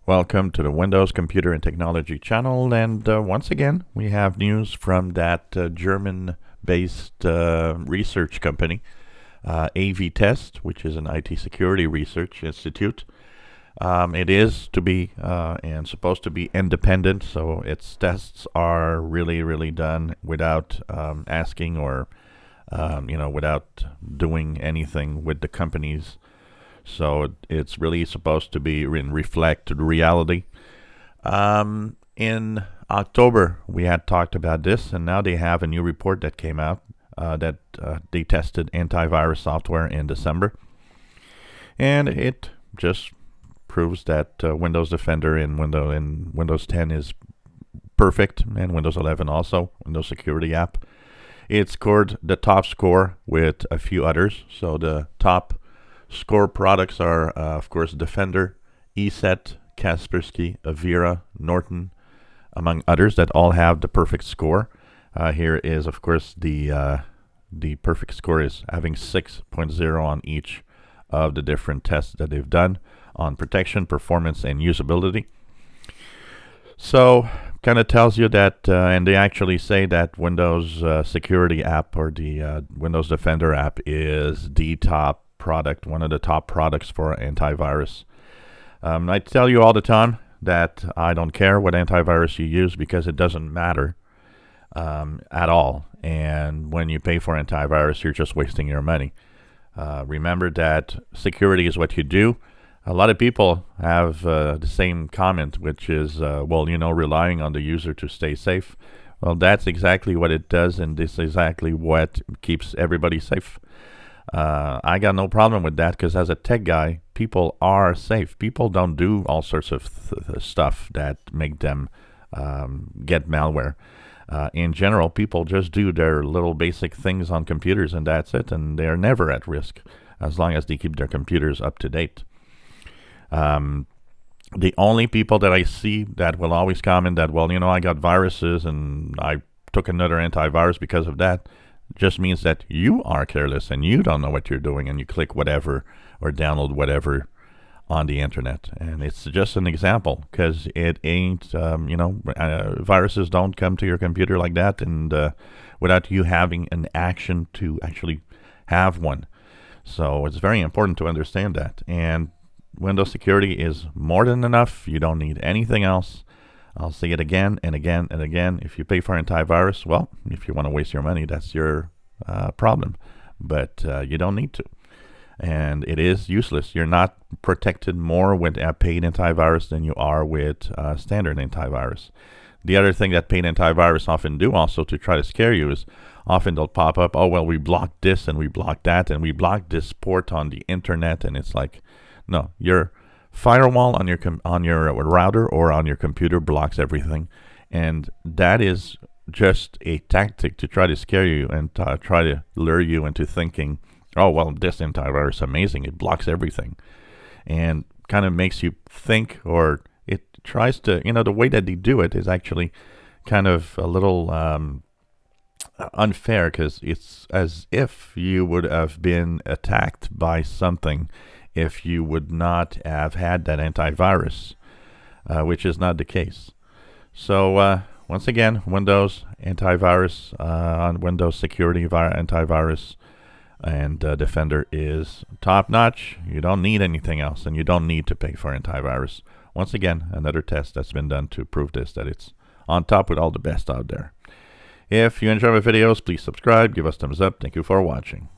Welcome to the Windows Computer and Technology channel, and once again we have news from that German-based research company, AV Test, which is an IT security research institute. It is to be and supposed to be independent, so its tests are really done without asking or without doing anything with the companies. So it's really supposed to be reflect reality. In October, we had talked about this, and now they have a new report that came out that they tested antivirus software in December. And it just proves that Windows Defender in Windows 10 is perfect, and Windows 11 also, Windows Security app. It scored the top score with a few others. So the top score products are, of course, Defender, ESET, Kaspersky, Avira, Norton, among others that all have the perfect score. Here is, of course, the perfect score is having 6.0 on each of the different tests that they've done on protection, performance, and usability. So kind of tells you that, and they actually say that Windows Security app or the Windows Defender app is the top product, one of the top products for antivirus. I tell you all the time that I don't care what antivirus you use because it doesn't matter at all. And when you pay for antivirus, you're just wasting your money. Remember that security is what you do. A lot of people have the same comment, which is, relying on the user to stay safe. Well, that's exactly what it does, and this is exactly what keeps everybody safe. I got no problem with that because as a tech guy, people are safe. People don't do all sorts of stuff that make them get malware. In general, people just do their little basic things on computers and that's it, and they're never at risk as long as they keep their computers up to date. The only people that I see that will always comment that, I got viruses and I took another antivirus because of that, just means that you are careless and you don't know what you're doing and you click whatever or download whatever on the internet. And it's just an example because it ain't, viruses don't come to your computer like that and without you having an action to actually have one. So it's very important to understand that. And Windows Security is more than enough. You don't need anything else. I'll say it again and again and again. If you pay for antivirus, well, if you want to waste your money, that's your problem. But you don't need to. And it is useless. You're not protected more with a paid antivirus than you are with standard antivirus. The other thing that paid antivirus often do also to try to scare you is often they'll pop up, we blocked this and we blocked that and we blocked this port on the internet. And it's like, no, your firewall on your router or on your computer blocks everything, and that is just a tactic to try to scare you and try to lure you into thinking, this antivirus is amazing, it blocks everything, and kind of makes you think, or it tries to, the way that they do it is actually kind of a little unfair because it's as if you would have been attacked by something if you would not have had that antivirus, which is not the case. So once again, Windows antivirus on Windows Security antivirus and Defender is top notch. You don't need anything else, and you don't need to pay for antivirus. Once again, another test that's been done to prove this, that it's on top with all the best out there. If you enjoy my videos, please subscribe, give us thumbs up. Thank you for watching.